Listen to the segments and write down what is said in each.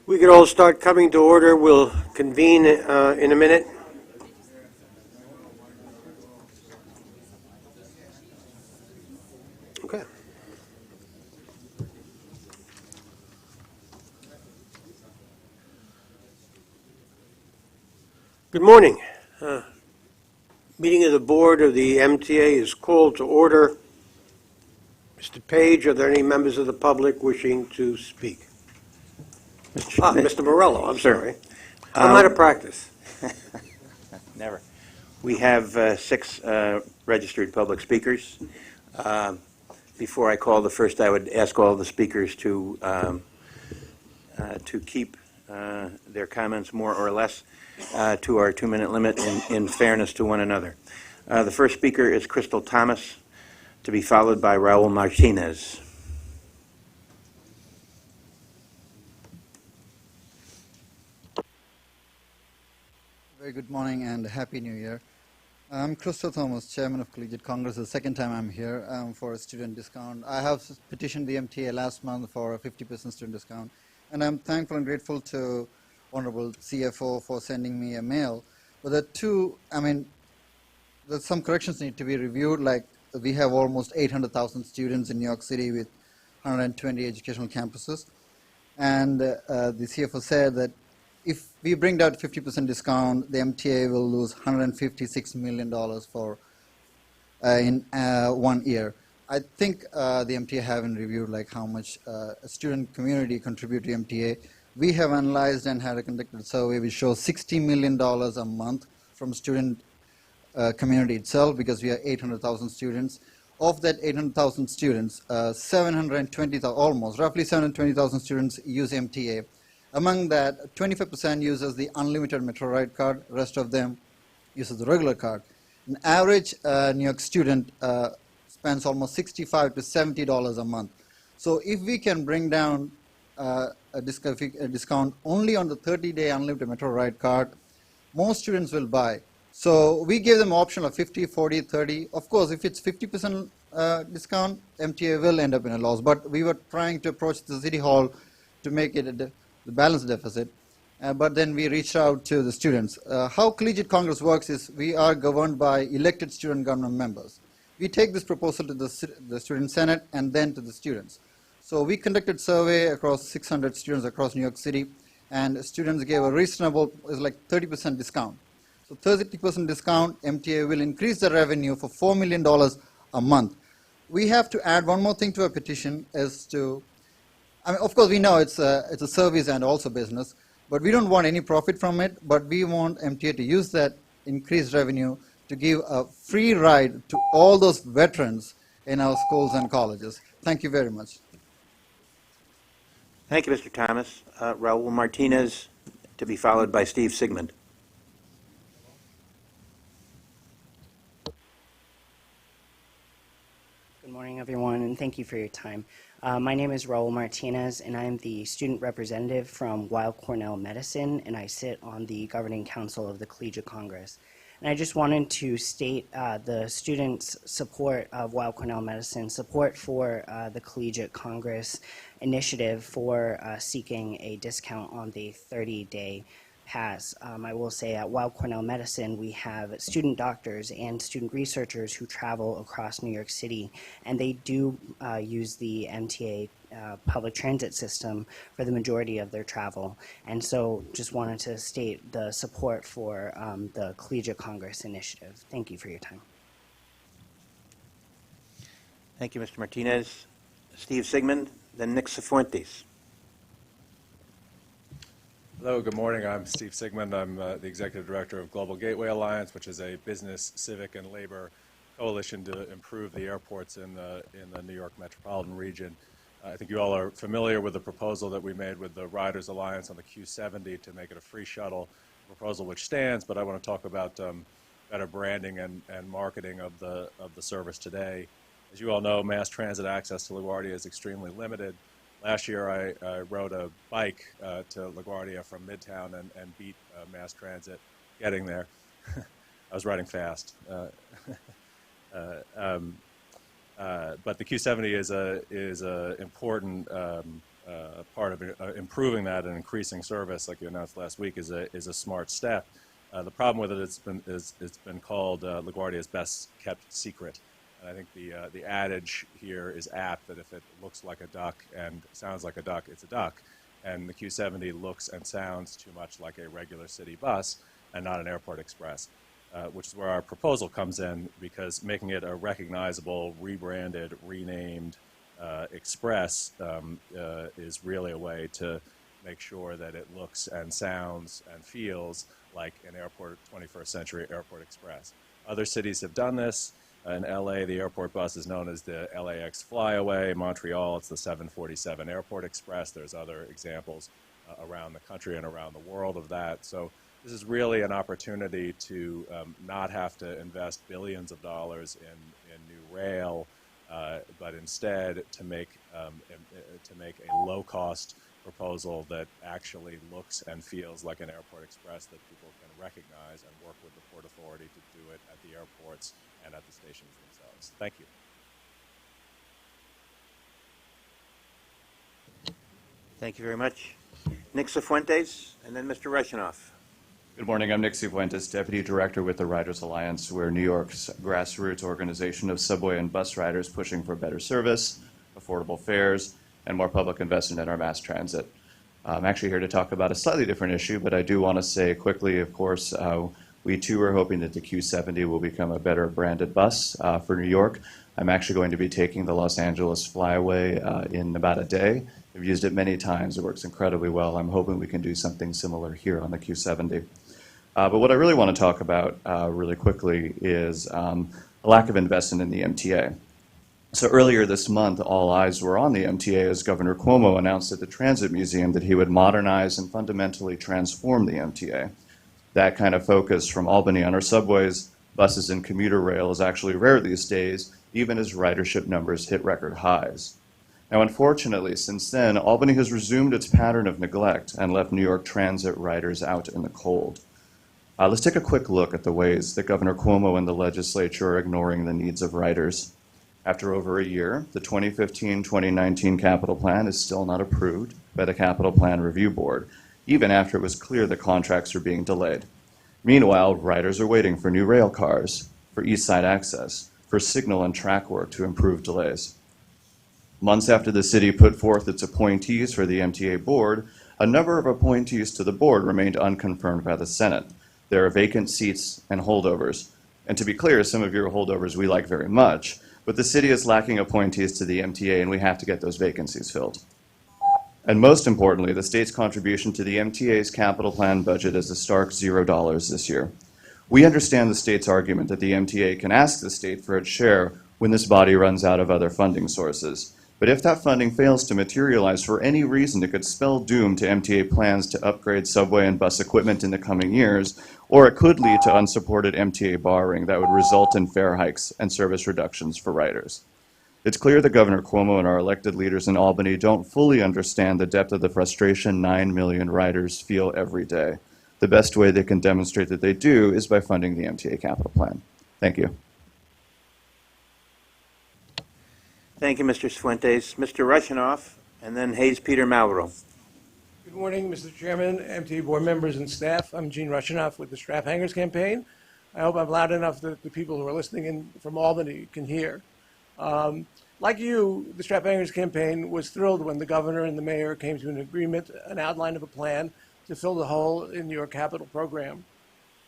We could all start coming to order. We'll convene in a minute. Okay. Good morning. Meeting of the board of the MTA is called to order. Mr. Page, are there any members of the public wishing to speak? Mr. Morello, I'm sorry. I'm out of practice. Never. We have 6 registered public speakers. Before I call the first, I would ask all the speakers to keep their comments more or less to our 2-minute limit in fairness to one another. The first speaker is Crystal Thomas, to be followed by Raul Martinez. Very good morning and Happy New Year. I'm Crystal Thomas, Chairman of Collegiate Congress. The second time I'm here for a student discount. I have petitioned the MTA last month for a 50% student discount, and I'm thankful and grateful to Honorable CFO for sending me a mail. But there's some corrections need to be reviewed. Like, we have almost 800,000 students in New York City with 120 educational campuses, and the CFO said that if we bring down 50% discount, the MTA will lose $156 million in 1 year. I think the MTA haven't reviewed like how much a student community contribute to MTA. We have analyzed and had a conducted survey which shows $60 million a month from student community itself, because we have 800,000 students. Of that 800,000 students, roughly 720,000 students use MTA. Among that, 25% uses the unlimited Metro Ride card. Rest of them uses the regular card. An average New York student spends almost $65 to $70 a month. So if we can bring down a discount only on the 30-day unlimited Metro Ride card, most students will buy. So we gave them an option of 50, 40, 30. Of course, if it's 50% discount, MTA will end up in a loss. But we were trying to approach the City Hall to make it the balance deficit, but then we reached out to the students. How Collegiate Congress works is we are governed by elected student government members. We take this proposal to the Student Senate and then to the students. So we conducted survey across 600 students across New York City, and students gave a reasonable, it's like 30% discount. So 30% discount, MTA will increase the revenue for $4 million a month. We have to add one more thing to our petition as to, of course, we know it's a service and also business, but we don't want any profit from it, but we want MTA to use that increased revenue to give a free ride to all those veterans in our schools and colleges. Thank you very much. Thank you, Mr. Thomas. Raul Martinez, to be followed by Steve Sigmund. Good morning, everyone, and thank you for your time. My name is Raul Martinez, and I am the student representative from Weill Cornell Medicine, and I sit on the governing council of the Collegiate Congress. And I just wanted to state the students' support of Weill Cornell Medicine, support for the Collegiate Congress initiative for seeking a discount on the 30-day pass. I will say at Weill Cornell Medicine we have student doctors and student researchers who travel across New York City, and they do use the MTA public transit system for the majority of their travel. And so just wanted to state the support for the Collegiate Congress initiative. Thank you for your time. Thank you, Mr. Martinez. Steve Sigmund, then Nick Cifuentes. Hello, good morning. I'm Steve Sigmund. I'm the Executive Director of Global Gateway Alliance, which is a business, civic, and labor coalition to improve the airports in the New York metropolitan region. I think you all are familiar with the proposal that we made with the Riders Alliance on the Q70 to make it a free shuttle, proposal which stands, but I want to talk about better branding and marketing of the service today. As you all know, mass transit access to LaGuardia is extremely limited. Last year, I rode a bike to LaGuardia from Midtown and beat mass transit getting there. I was riding fast. But the Q70 is a important part of improving that and increasing service, like you announced last week, is a smart step. The problem with it, it's been called LaGuardia's best kept secret. And I think the adage here is apt, that if it looks like a duck and sounds like a duck, it's a duck. And the Q70 looks and sounds too much like a regular city bus and not an airport express, which is where our proposal comes in, because making it a recognizable, rebranded, renamed express is really a way to make sure that it looks and sounds and feels like an airport, 21st century airport express. Other cities have done this. In LA, the airport bus is known as the LAX Flyaway. Montreal, it's the 747 Airport Express. There's other examples around the country and around the world of that. So this is really an opportunity to not have to invest billions of dollars in new rail, but instead to make a low-cost proposal that actually looks and feels like an airport express that people can recognize, and work with the Port Authority to do it at the airports and at the stations themselves. Thank you. Thank you very much. Nick Cifuentes, and then Mr. Rushinoff. Good morning. I'm Nick Cifuentes, Deputy Director with the Riders Alliance. We're New York's grassroots organization of subway and bus riders pushing for better service, affordable fares, and more public investment in our mass transit. I'm actually here to talk about a slightly different issue, but I do want to say quickly, of course, we too are hoping that the Q70 will become a better branded bus for New York. I'm actually going to be taking the Los Angeles Flyaway in about a day. I've used it many times. It works incredibly well. I'm hoping we can do something similar here on the Q70. But what I really want to talk about really quickly is a lack of investment in the MTA. So earlier this month, all eyes were on the MTA as Governor Cuomo announced at the Transit Museum that he would modernize and fundamentally transform the MTA. That kind of focus from Albany on our subways, buses, and commuter rail is actually rare these days, even as ridership numbers hit record highs. Now, unfortunately, since then, Albany has resumed its pattern of neglect and left New York Transit riders out in the cold. Let's take a quick look at the ways that Governor Cuomo and the legislature are ignoring the needs of riders. After over a year, the 2015-2019 capital plan is still not approved by the Capital Plan Review Board, even after it was clear the contracts are being delayed. Meanwhile, riders are waiting for new rail cars, for East Side access, for signal and track work to improve delays. Months after the city put forth its appointees for the MTA Board, a number of appointees to the board remained unconfirmed by the Senate. There are vacant seats and holdovers. And to be clear, some of your holdovers we like very much, but the city is lacking appointees to the MTA, and we have to get those vacancies filled. And most importantly, the state's contribution to the MTA's capital plan budget is a stark $0 this year. We understand the state's argument that the MTA can ask the state for its share when this body runs out of other funding sources. But if that funding fails to materialize for any reason, it could spell doom to MTA plans to upgrade subway and bus equipment in the coming years, or it could lead to unsupported MTA borrowing that would result in fare hikes and service reductions for riders. It's clear that Governor Cuomo and our elected leaders in Albany don't fully understand the depth of the frustration 9 million riders feel every day. The best way they can demonstrate that they do is by funding the MTA capital plan. Thank you. Thank you, Mr. Cifuentes. Mr. Rushinoff, and then Hayes Peter Mauro. Good morning, Mr. Chairman, MTA board members and staff. I'm Gene Rushinoff with the Strap Hangers campaign. I hope I'm loud enough that the people who are listening in from Albany can hear. Like you, the Strap Hangers campaign was thrilled when the governor and the mayor came to an agreement, an outline of a plan to fill the hole in your capital program.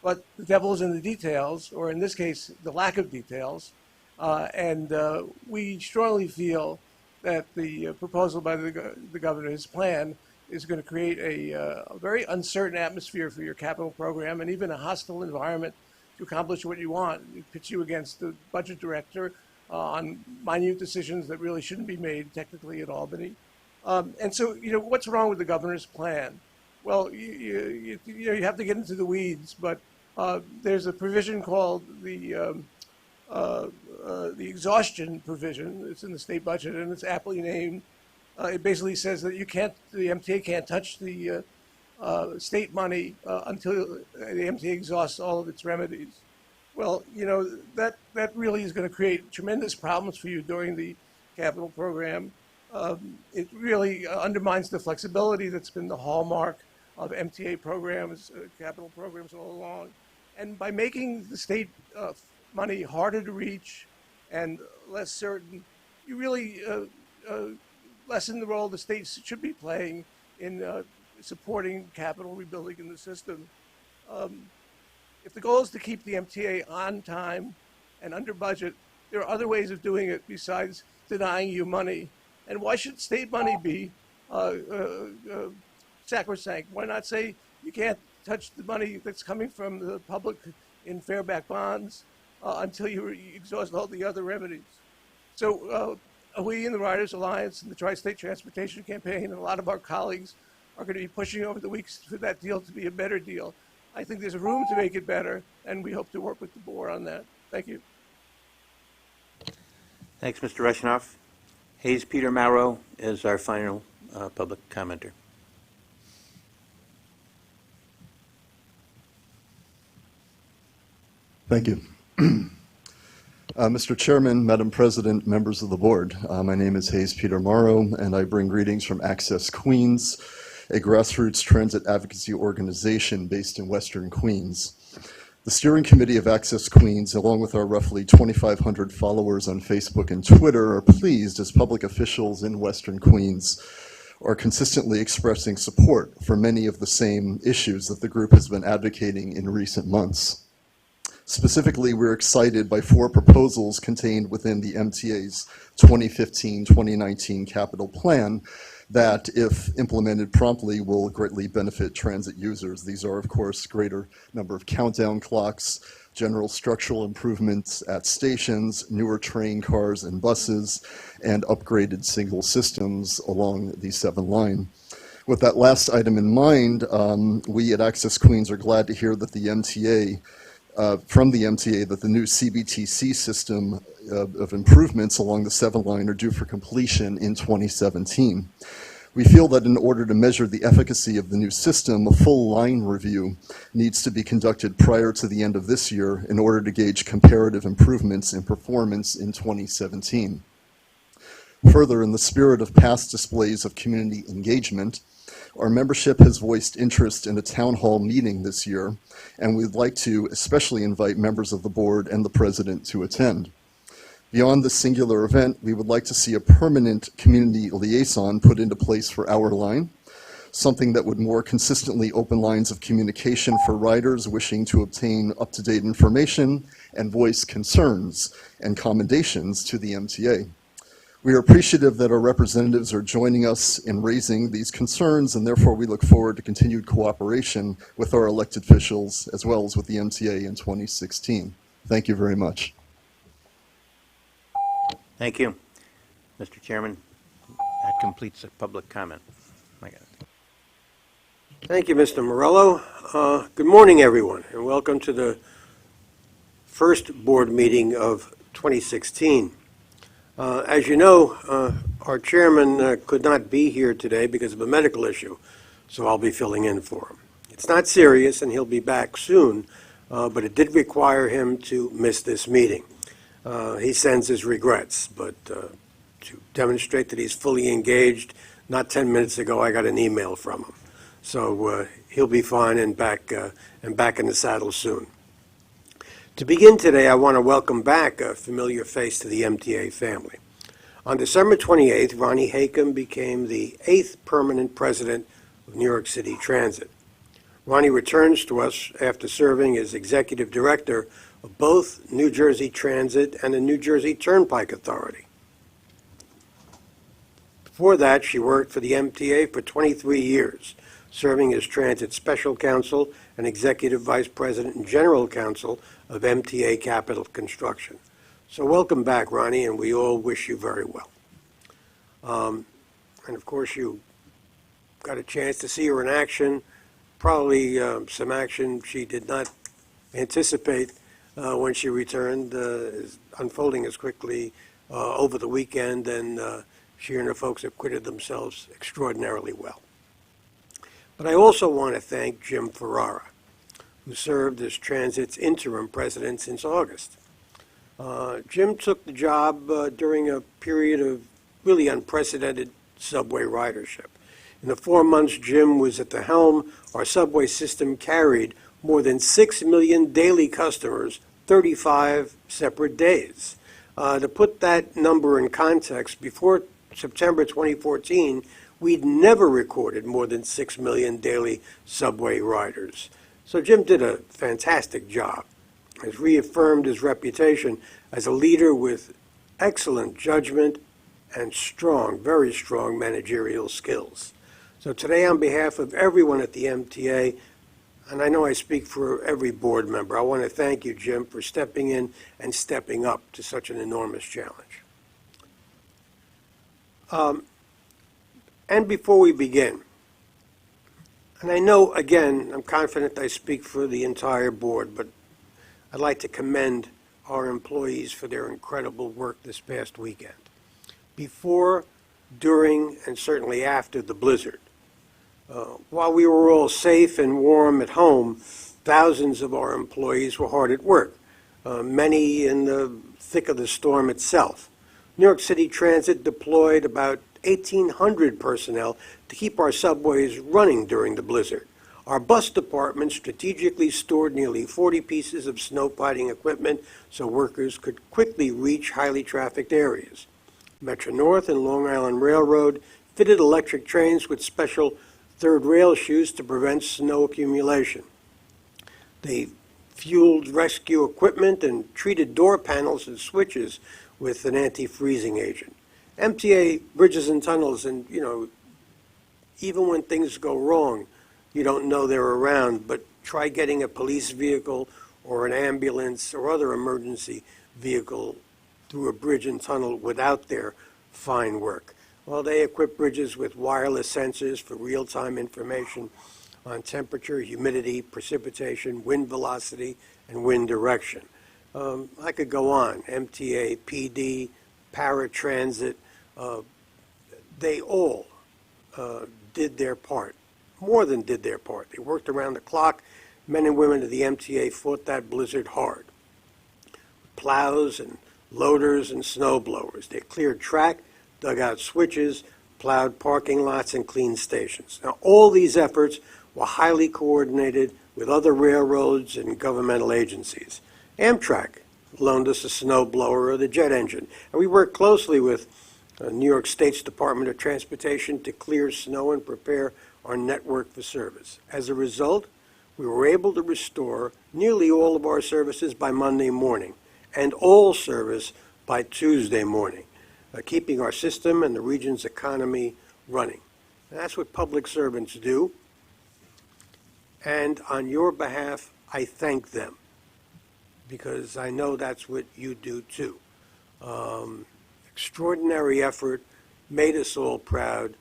But the devil is in the details, or in this case, the lack of details. And we strongly feel that the proposal by the governor, his plan, is going to create a very uncertain atmosphere for your capital program, and even a hostile environment to accomplish what you want. It pits you against the budget director on minute decisions that really shouldn't be made technically at Albany. And so, what's wrong with the governor's plan? Well, you have to get into the weeds, but there's a provision called the exhaustion provision. It's in the state budget, and it's aptly named. It basically says that the MTA can't touch the state money until the MTA exhausts all of its remedies. Well, that really is going to create tremendous problems for you during the capital program. it really undermines the flexibility that's been the hallmark of MTA programs, capital programs all along. And by making the state money harder to reach and less certain, you really lessen the role the states should be playing in supporting capital rebuilding in the system. If the goal is to keep the MTA on time and under budget, there are other ways of doing it besides denying you money. And why should state money be sacrosanct? Why not say you can't touch the money that's coming from the public in fairback bonds until you exhaust all the other remedies? So we in the Riders Alliance and the Tri-State Transportation Campaign and a lot of our colleagues are going to be pushing over the weeks for that deal to be a better deal. I think there's room to make it better, and we hope to work with the board on that. Thank you. Thanks, Mr. Rushinoff. Hayes Peter Mauro is our final public commenter. Thank you. Mr. Chairman, Madam President, members of the board, my name is Hayes Peter Mauro, and I bring greetings from Access Queens, a grassroots transit advocacy organization based in Western Queens. The steering committee of Access Queens, along with our roughly 2,500 followers on Facebook and Twitter, are pleased as public officials in Western Queens are consistently expressing support for many of the same issues that the group has been advocating in recent months. Specifically, we're excited by 4 proposals contained within the MTA's 2015-2019 capital plan that, if implemented promptly, will greatly benefit transit users. These are, of course, greater number of countdown clocks, general structural improvements at stations, newer train cars and buses, and upgraded signal systems along the 7 line. With that last item in mind, we at Access Queens are glad to hear that the MTA from the MTA that the new CBTC system of improvements along the 7 line are due for completion in 2017. We feel that in order to measure the efficacy of the new system, a full line review needs to be conducted prior to the end of this year in order to gauge comparative improvements in performance in 2017. Further, in the spirit of past displays of community engagement, our membership has voiced interest in a town hall meeting this year, and we'd like to especially invite members of the board and the president to attend. Beyond this singular event, we would like to see a permanent community liaison put into place for our line, something that would more consistently open lines of communication for riders wishing to obtain up-to-date information and voice concerns and commendations to the MTA. We are appreciative that our representatives are joining us in raising these concerns, and therefore we look forward to continued cooperation with our elected officials as well as with the MTA in 2016. Thank you very much. Thank you. Mr. Chairman, that completes the public comment. I got it. Thank you, Mr. Morello. Good morning, everyone, and welcome to the first board meeting of 2016. As you know, our chairman could not be here today because of a medical issue, so I'll be filling in for him. It's not serious, and he'll be back soon, but it did require him to miss this meeting. He sends his regrets, but to demonstrate that he's fully engaged, not 10 minutes ago I got an email from him. So he'll be fine and back in the saddle soon. To begin today, I want to welcome back a familiar face to the MTA family. On December 28th, Ronnie Hakem became the 8th permanent president of New York City Transit. Ronnie returns to us after serving as executive director of both New Jersey Transit and the New Jersey Turnpike Authority. Before that, she worked for the MTA for 23 years, serving as Transit Special Counsel and Executive Vice President and General Counsel of MTA Capital Construction. So welcome back, Ronnie, and we all wish you very well. And of course, you got a chance to see her in action, probably some action she did not anticipate when she returned, unfolding as quickly over the weekend, and she and her folks acquitted themselves extraordinarily well. But I also want to thank Jim Ferrara, who served as Transit's interim president since August. Jim took the job during a period of really unprecedented subway ridership. In the 4 months Jim was at the helm, our subway system carried more than 6 million daily customers, 35 separate days. To put that number in context, before September 2014, we'd never recorded more than 6 million daily subway riders. So Jim did a fantastic job. Has reaffirmed his reputation as a leader with excellent judgment and strong, very strong managerial skills. So today, on behalf of everyone at the MTA, and I know I speak for every board member, I want to thank you, Jim, for stepping in and stepping up to such an enormous challenge. And before we begin, and I know, again, I'm confident I speak for the entire board, but I'd like to commend our employees for their incredible work this past weekend. Before, during, and certainly after the blizzard, while we were all safe and warm at home, thousands of our employees were hard at work, many in the thick of the storm itself. New York City Transit deployed about 1,800 personnel to keep our subways running during the blizzard. Our bus department strategically stored nearly 40 pieces of snow fighting equipment so workers could quickly reach highly trafficked areas. Metro North and Long Island Railroad fitted electric trains with special third rail shoes to prevent snow accumulation. They fueled rescue equipment and treated door panels and switches with an anti-freezing agent. MTA bridges and tunnels, and even when things go wrong, you don't know they're around, but try getting a police vehicle or an ambulance or other emergency vehicle through a bridge and tunnel without their fine work. Well, they equip bridges with wireless sensors for real-time information on temperature, humidity, precipitation, wind velocity, and wind direction. I could go on. MTA, PD, paratransit, they all did their part, more than did their part. They worked around the clock. Men and women of the MTA fought that blizzard hard. Plows and loaders and snow blowers. They cleared track, dug out switches, plowed parking lots, and cleaned stations. Now, all these efforts were highly coordinated with other railroads and governmental agencies. Amtrak loaned us a snow blower or the jet engine, and we worked closely with New York State's Department of Transportation to clear snow and prepare our network for service. As a result, we were able to restore nearly all of our services by Monday morning and all service by Tuesday morning, keeping our system and the region's economy running. And that's what public servants do. And on your behalf, I thank them, because I know that's what you do too. Extraordinary effort, made us all proud.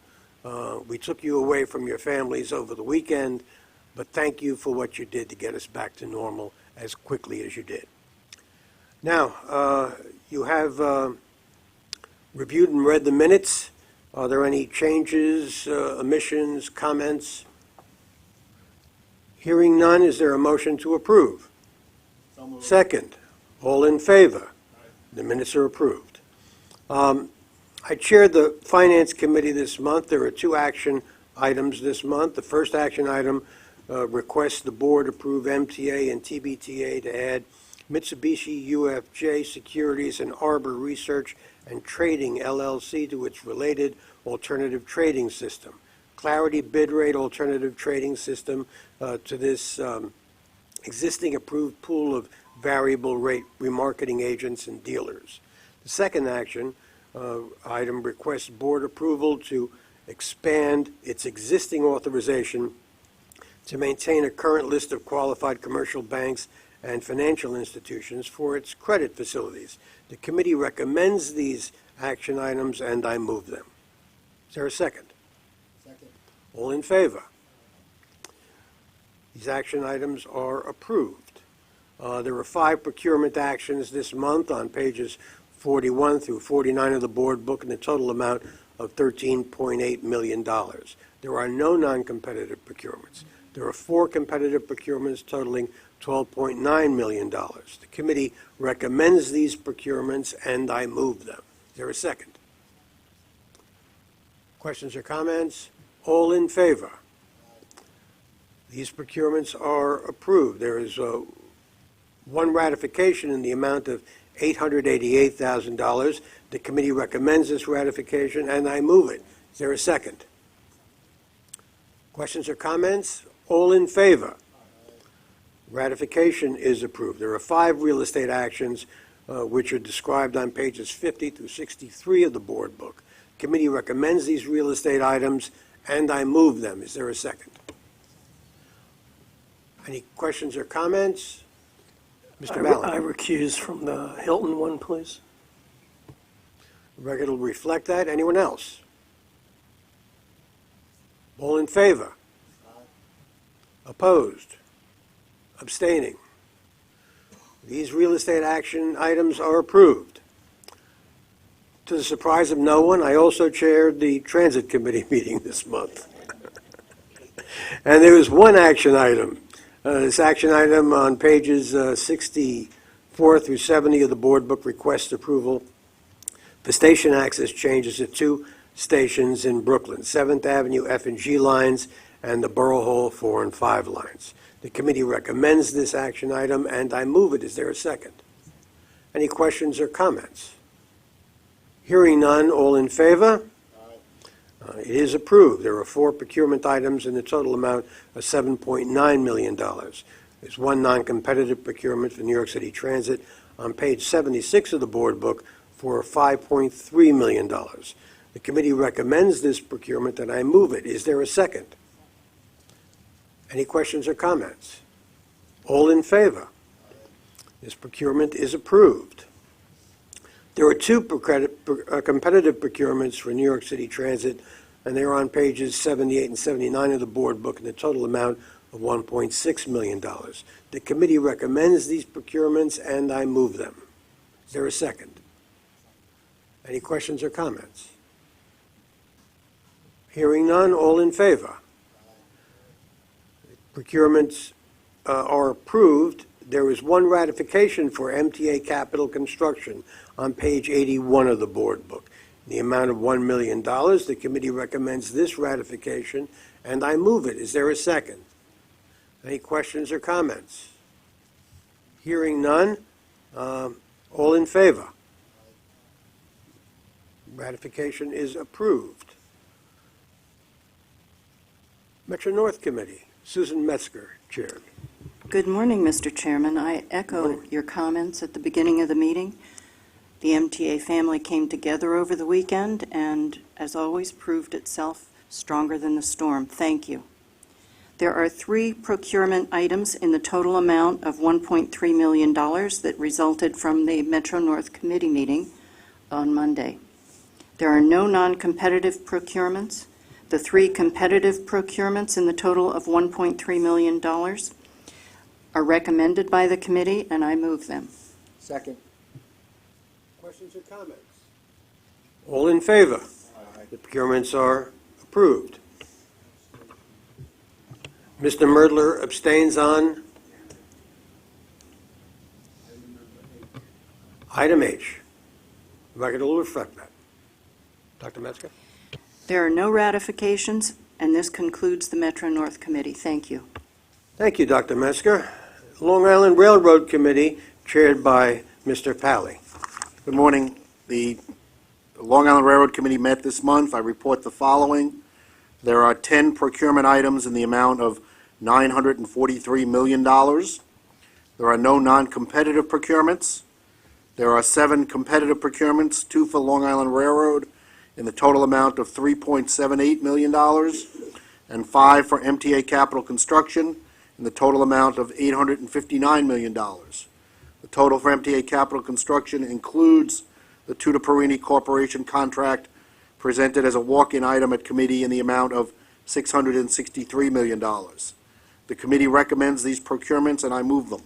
We took you away from your families over the weekend, but thank you for what you did to get us back to normal as quickly as you did. Now, you have reviewed and read the minutes. Are there any changes, omissions, comments? Hearing none, is there a motion to approve? Second. All in favor? The minutes are approved. I chaired the Finance Committee this month. There are 2 action items this month. The first action item requests the board approve MTA and TBTA to add Mitsubishi UFJ Securities and Arbor Research and Trading, LLC, to its related alternative trading system. Clarity bid rate alternative trading system to this existing approved pool of variable rate remarketing agents and dealers. The second action item requests board approval to expand its existing authorization to maintain a current list of qualified commercial banks and financial institutions for its credit facilities. The committee recommends these action items, and I move them. Is there a second? Second. All in favor? These action items are approved. There are 5 procurement actions this month on pages 41 through 49 of the board book, and a total amount of $13.8 million. There are no non-competitive procurements. There are 4 competitive procurements totaling $12.9 million. The committee recommends these procurements, and I move them. Is there a second? Questions or comments? All in favor? These procurements are approved. There is one ratification in the amount of $888,000. The committee recommends this ratification, and I move it. Is there a second? Questions or comments? All in favor? Ratification is approved. There are 5 real estate actions which are described on pages 50 through 63 of the board book. Committee recommends these real estate items, and I move them. Is there a second? Any questions or comments? Mr. Mallon. I recuse from the Hilton one, please. The record will reflect that. Anyone else? All in favor? Opposed? Abstaining? These real estate action items are approved. To the surprise of no one, I also chaired the Transit Committee meeting this month. And there was one action item. This action item on pages 64 through 70 of the board book requests approval for station access changes at 2 stations in Brooklyn, 7th Avenue F and G lines and the Borough Hall 4 and 5 lines. The committee recommends this action item, and I move it. Is there a second? Any questions or comments? Hearing none, all in favor? It is approved. There are 4 procurement items in the total amount of $7.9 million. There's one non-competitive procurement for New York City Transit on page 76 of the board book for $5.3 million. The committee recommends this procurement, and I move it. Is there a second? Any questions or comments? All in favor? This procurement is approved. There are 2 competitive procurements for New York City Transit, and they're on pages 78 and 79 of the board book in the total amount of $1.6 million. The committee recommends these procurements, and I move them. Is there a second? Any questions or comments? Hearing none, all in favor? Procurements are approved. There is one ratification for MTA Capital Construction on page 81 of the board book, in the amount of $1 million. The committee recommends this ratification, and I move it. Is there a second? Any questions or comments? Hearing none, all in favor? Ratification is approved. Metro North Committee, Susan Metzger, Chair. Good morning, Mr. Chairman. I echo your comments at the beginning of the meeting. The MTA family came together over the weekend and, as always, proved itself stronger than the storm. Thank you. There are 3 procurement items in the total amount of $1.3 million that resulted from the Metro North Committee meeting on Monday. There are no non-competitive procurements. The 3 competitive procurements in the total of $1.3 million are recommended by the committee, and I move them. Second. Questions or comments? All in favor? The procurements are approved. Mr. Merdler abstains on item H. The record will reflect that. Dr. Metzger? There are no ratifications, and this concludes the Metro North Committee. Thank you. Thank you, Dr. Metzger. Long Island Railroad Committee, chaired by Mr. Pally. Good morning. The Long Island Railroad Committee met this month. I report the following. There are 10 procurement items in the amount of $943 million. There are no non-competitive procurements. There are 7 competitive procurements, 2 for Long Island Railroad in the total amount of $3.78 million, and 5 for MTA Capital Construction in the total amount of $859 million. The total for MTA Capital Construction includes the Tutor Perini Corporation contract presented as a walk-in item at committee in the amount of $663 million. The committee recommends these procurements, and I move them.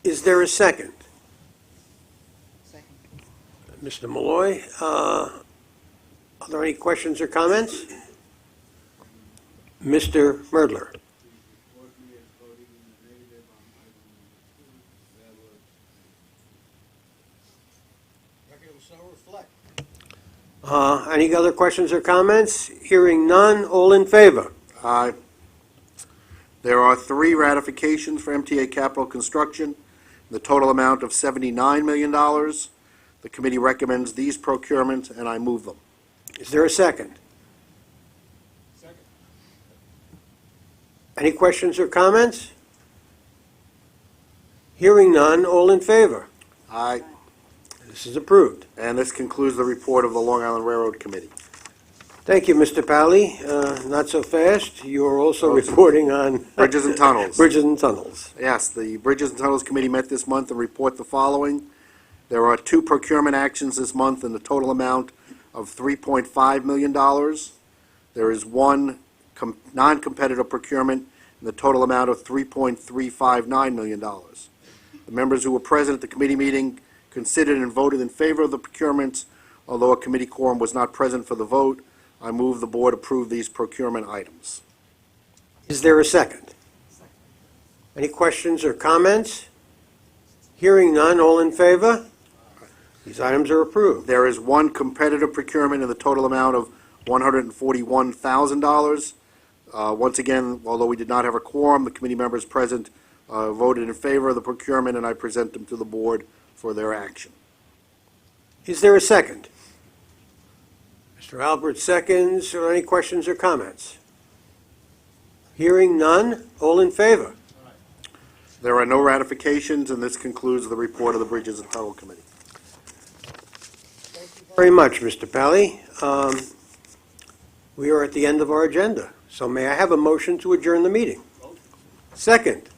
Is there a second? Second. Mr. Malloy, are there any questions or comments? Mr. Merdler. Any other questions or comments? Hearing none, all in favor? Aye. There are 3 ratifications for MTA Capital Construction, the total amount of $79 million. The committee recommends these procurements, and I move them. Is there a second? Second. Any questions or comments? Hearing none, all in favor? Aye. This is approved. And this concludes the report of the Long Island Railroad Committee. Thank you, Mr. Pally. Not so fast. You are also reporting on Bridges and Tunnels. Bridges and tunnels. Yes, the Bridges and Tunnels Committee met this month and report the following. There are 2 procurement actions this month in the total amount of $3.5 million. There is 1 non-competitive procurement in the total amount of $3.359 million. The members who were present at the committee meeting considered and voted in favor of the procurements, although a committee quorum was not present for the vote. I move the board approve these procurement items. Is there a second? Any questions or comments? Hearing none, all in favor? These items are approved. There is 1 competitive procurement in the total amount of $141,000. Once again, although we did not have a quorum, the committee members present voted in favor of the procurement, and I present them to the board for their action. Is there a second? Mr. Albert seconds. Are there any questions or comments? Hearing none, all in favor? There are no ratifications, and this concludes the report of the Bridges and Tunnel Committee. Very much, Mr. Pally. We are at the end of our agenda, so may I have a motion to adjourn the meeting? Second.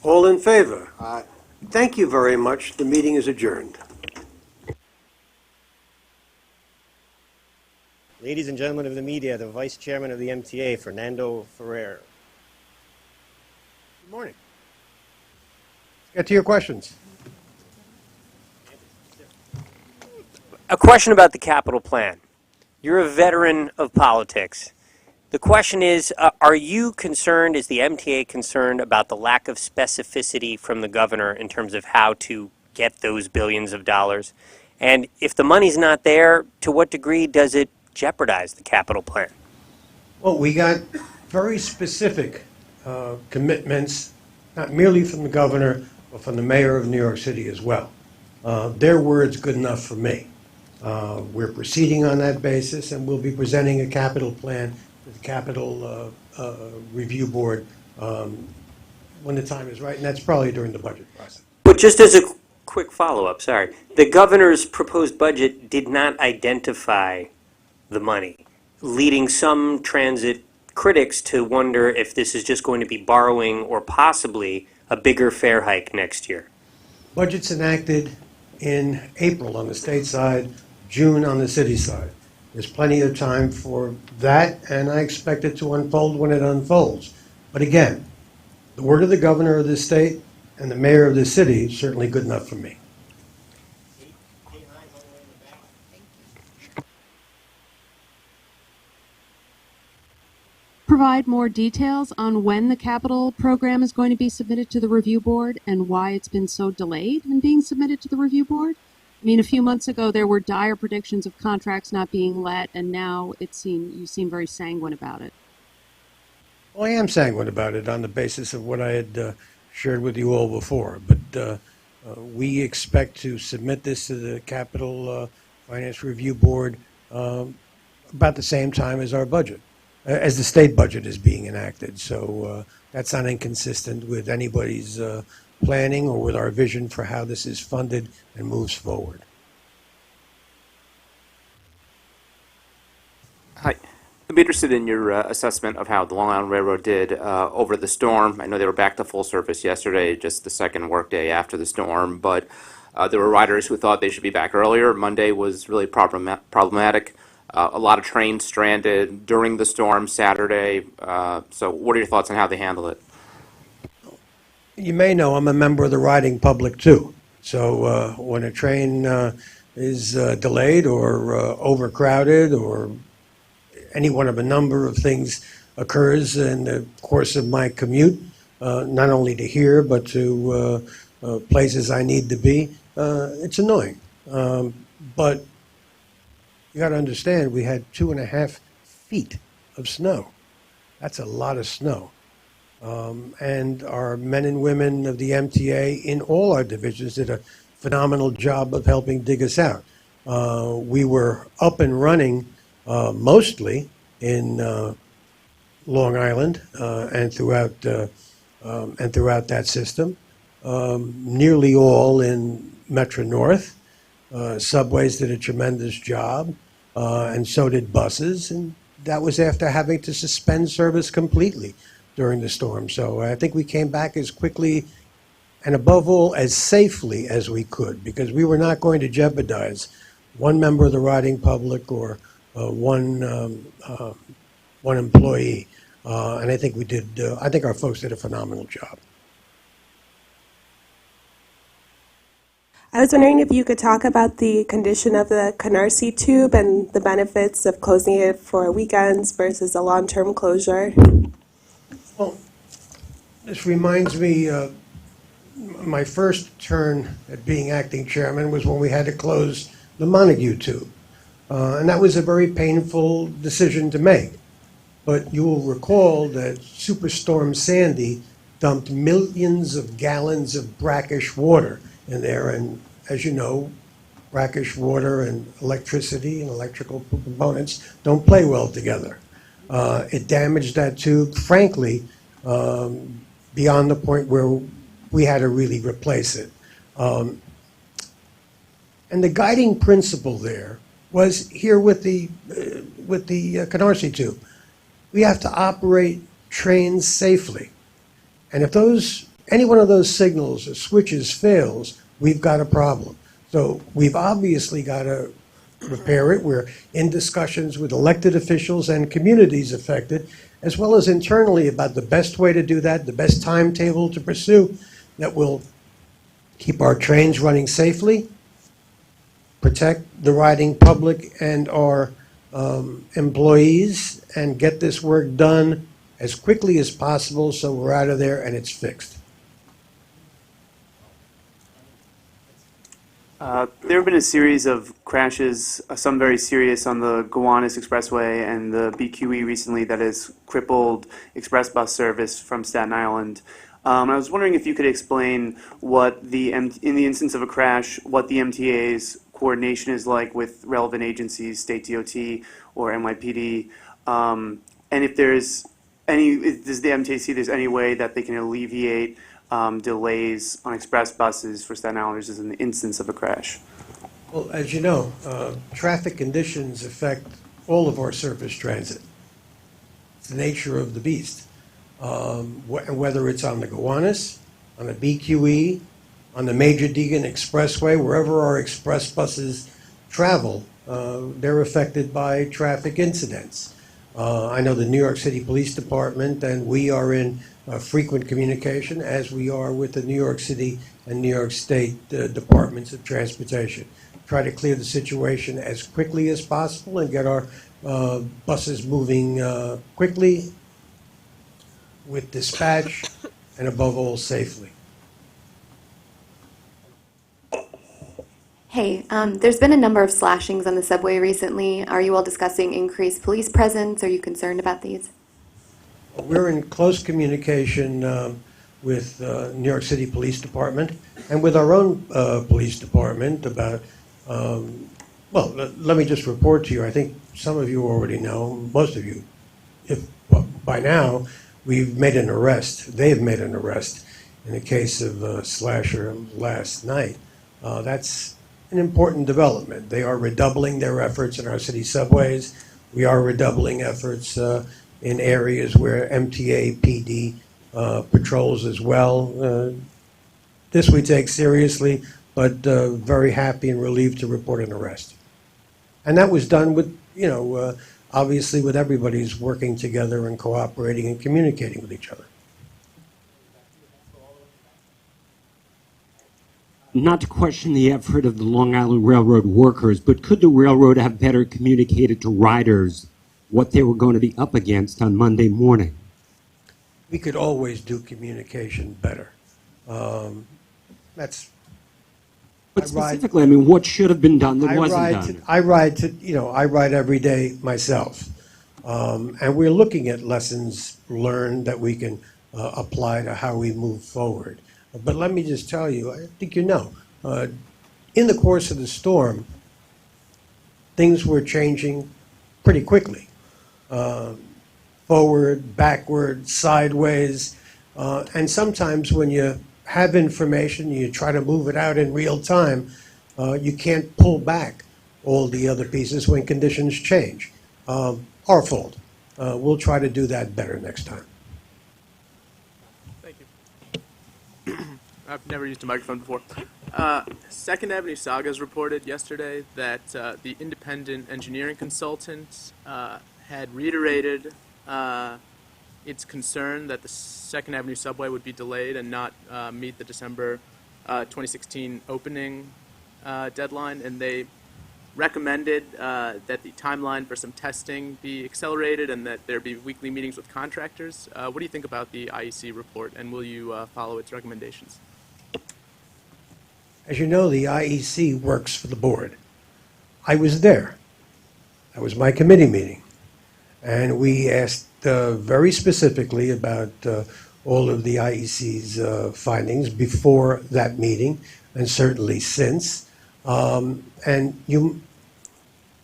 All in favor? Aye. Thank you very much. The meeting is adjourned. Ladies and gentlemen of the media, the Vice Chairman of the MTA, Fernando Ferrer. Good morning. Let's get to your questions. A question about the capital plan. You're a veteran of politics. The question is, are you concerned, is the MTA concerned about the lack of specificity from the governor in terms of how to get those billions of dollars? And if the money's not there, to what degree does it jeopardize the capital plan? Well, we got very specific commitments, not merely from the governor, but from the mayor of New York City as well. Their word's good enough for me. We're proceeding on that basis, and we'll be presenting a capital plan to the Capital Review Board when the time is right, and that's probably during the budget process. But just as a quick follow-up, sorry, the governor's proposed budget did not identify the money, leading some transit critics to wonder if this is just going to be borrowing or possibly a bigger fare hike next year. Budget's enacted in April on the state side, June on the city side. There's plenty of time for that, and I expect it to unfold when it unfolds. But again, the word of the governor of this state and the mayor of this city is certainly good enough for me. Provide more details on when the capital program is going to be submitted to the review board and why it's been so delayed in being submitted to the review board? I mean, a few months ago there were dire predictions of contracts not being let, and now you seem very sanguine about it. Well, I am sanguine about it on the basis of what I had shared with you all before. But we expect to submit this to the Capital Finance Review Board about the same time as our budget, as the state budget is being enacted. So that's not inconsistent with anybody's planning or with our vision for how this is funded and moves forward. Hi. I'd be interested in your assessment of how the Long Island Railroad did over the storm. I know they were back to full service yesterday, just the second workday after the storm, but there were riders who thought they should be back earlier. Monday was really problematic. A lot of trains stranded during the storm Saturday. So what are your thoughts on how they handled it? You may know I'm a member of the riding public, too. So when a train is delayed or overcrowded or any one of a number of things occurs in the course of my commute, not only to here but to places I need to be, it's annoying. But You got to understand, we had 2.5 feet of snow. That's a lot of snow. And our men and women of the MTA in all our divisions did a phenomenal job of helping dig us out. We were up and running mostly in Long Island and throughout that system. Nearly all in Metro North. Subways did a tremendous job, and so did buses. And that was after having to suspend service completely during the storm. So I think we came back as quickly and above all as safely as we could, because we were not going to jeopardize one member of the riding public or one employee. And I think we did. I think our folks did a phenomenal job. I was wondering if you could talk about the condition of the Canarsie tube and the benefits of closing it for weekends versus a long-term closure. Well, this reminds me, my first turn at being acting chairman was when we had to close the Montague tube. And that was a very painful decision to make. But you will recall that Superstorm Sandy dumped millions of gallons of brackish water in there. And as you know, brackish water and electricity and electrical components don't play well together. It damaged that tube, frankly, beyond the point where we had to really replace it. And the guiding principle there was here with the Canarsie tube. We have to operate trains safely. And if any one of those signals or switches fails, we've got a problem. So we've obviously got to repair it. We're in discussions with elected officials and communities affected, as well as internally about the best way to do that, the best timetable to pursue that will keep our trains running safely, protect the riding public and our employees, and get this work done as quickly as possible so we're out of there and it's fixed. There have been a series of crashes, some very serious on the Gowanus Expressway and the BQE recently, that has crippled express bus service from Staten Island. I was wondering if you could explain what in the instance of a crash, what the MTA's coordination is like with relevant agencies, State DOT or NYPD, and if does the MTA see there's any way that they can alleviate delays on express buses for Staten Islanders as an instance of a crash? Well, as you know, traffic conditions affect all of our surface transit. It's the nature of the beast. Whether it's on the Gowanus, on the BQE, on the Major Deegan Expressway, wherever our express buses travel, they're affected by traffic incidents. I know the New York City Police Department and we are in frequent communication, as we are with the New York City and New York State Departments of Transportation. Try to clear the situation as quickly as possible and get our buses moving quickly, with dispatch, and above all, safely. Hey, there's been a number of slashings on the subway recently. Are you all discussing increased police presence? Are you concerned about these? We're in close communication with New York City Police Department and with our own police department about, well, let me just report to you. I think some of you already know, most of you, by now, we've made an arrest. They've made an arrest in the case of Slasher last night. That's an important development. They are redoubling their efforts in our city subways. We are redoubling efforts in areas where MTA PD patrols as well. This we take seriously, but very happy and relieved to report an arrest. And that was done with, obviously with everybody's working together and cooperating and communicating with each other. Not to question the effort of the Long Island Railroad workers, but could the railroad have better communicated to riders what they were going to be up against on Monday morning? We could always do communication better. But specifically, I mean, what should have been done that wasn't done? I ride every day myself. And we're looking at lessons learned that we can apply to how we move forward. But let me just tell you, I think in the course of the storm, things were changing pretty quickly. Forward, backward, sideways. And sometimes when you have information, you try to move it out in real time, you can't pull back all the other pieces when conditions change. Our fault. We'll try to do that better next time. Thank you. I've never used a microphone before. Second Avenue Saga's reported yesterday that the independent engineering consultant had reiterated its concern that the Second Avenue subway would be delayed and not meet the December 2016 opening deadline, and they recommended that the timeline for some testing be accelerated and that there be weekly meetings with contractors. What do you think about the IEC report, and will you follow its recommendations? As you know, the IEC works for the board. I was there. That was my committee meeting. And we asked very specifically about all of the IEC's findings before that meeting, and certainly since. And you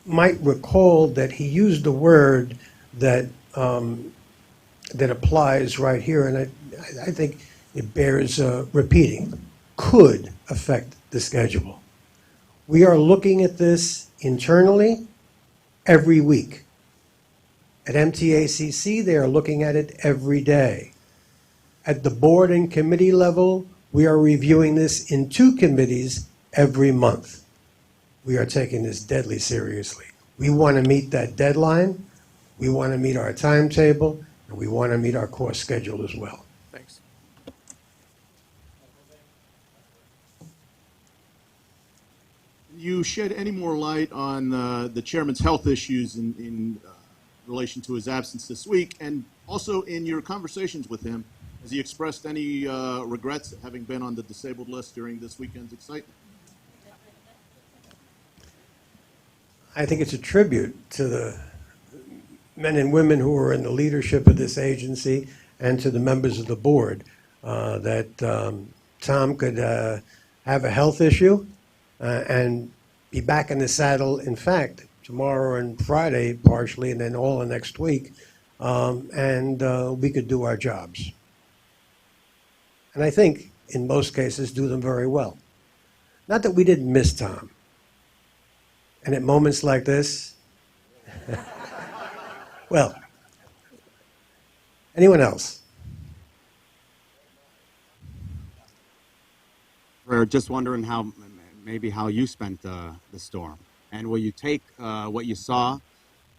might recall that he used a word that that applies right here, and I think it bears repeating. Could affect the schedule. We are looking at this internally every week. At MTACC, they are looking at it every day. At the board and committee level, we are reviewing this in 2 committees every month. We are taking this deadly seriously. We want to meet that deadline, we want to meet our timetable, and we want to meet our course schedule as well. Thanks. You shed any more light on the chairman's health issues in relation to his absence this week, and also in your conversations with him, has he expressed any regrets at having been on the disabled list during this weekend's excitement? I think it's a tribute to the men and women who are in the leadership of this agency and to the members of the board that Tom could have a health issue and be back in the saddle, in fact, tomorrow and Friday partially, and then all of next week, and we could do our jobs. And I think, in most cases, do them very well. Not that we didn't miss Tom. And at moments like this, well, anyone else? We're just wondering maybe how you spent the storm. And will you take what you saw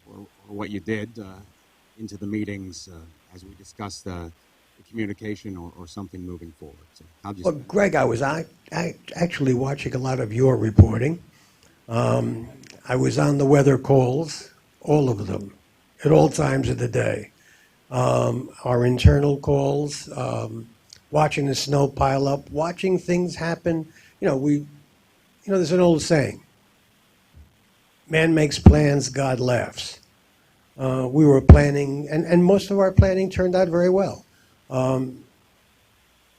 or what you did into the meetings as we discuss the communication or something moving forward? So Well, Greg, I was actually watching a lot of your reporting. I was on the weather calls, all of them, at all times of the day. Our internal calls, watching the snow pile up, watching things happen. There's an old saying, man makes plans, God laughs. We were planning, and most of our planning turned out very well.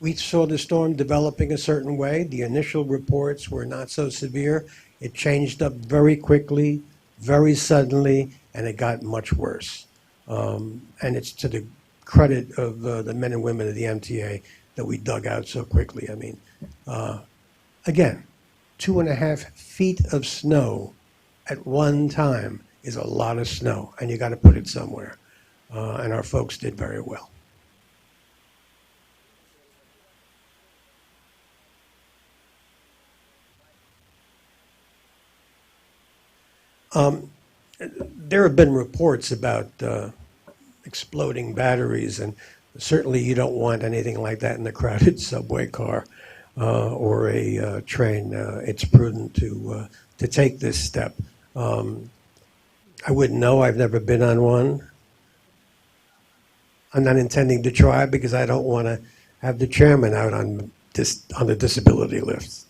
We saw the storm developing a certain way. The initial reports were not so severe. It changed up very quickly, very suddenly, and it got much worse. And it's to the credit of the men and women of the MTA that we dug out so quickly. I mean, again, 2.5 feet of snow at one time is a lot of snow, and you got to put it somewhere. And our folks did very well. There have been reports about exploding batteries, and certainly you don't want anything like that in a crowded subway car or a train. It's prudent to take this step. I wouldn't know. I've never been on one. I'm not intending to try because I don't want to have the chairman out on the disability list.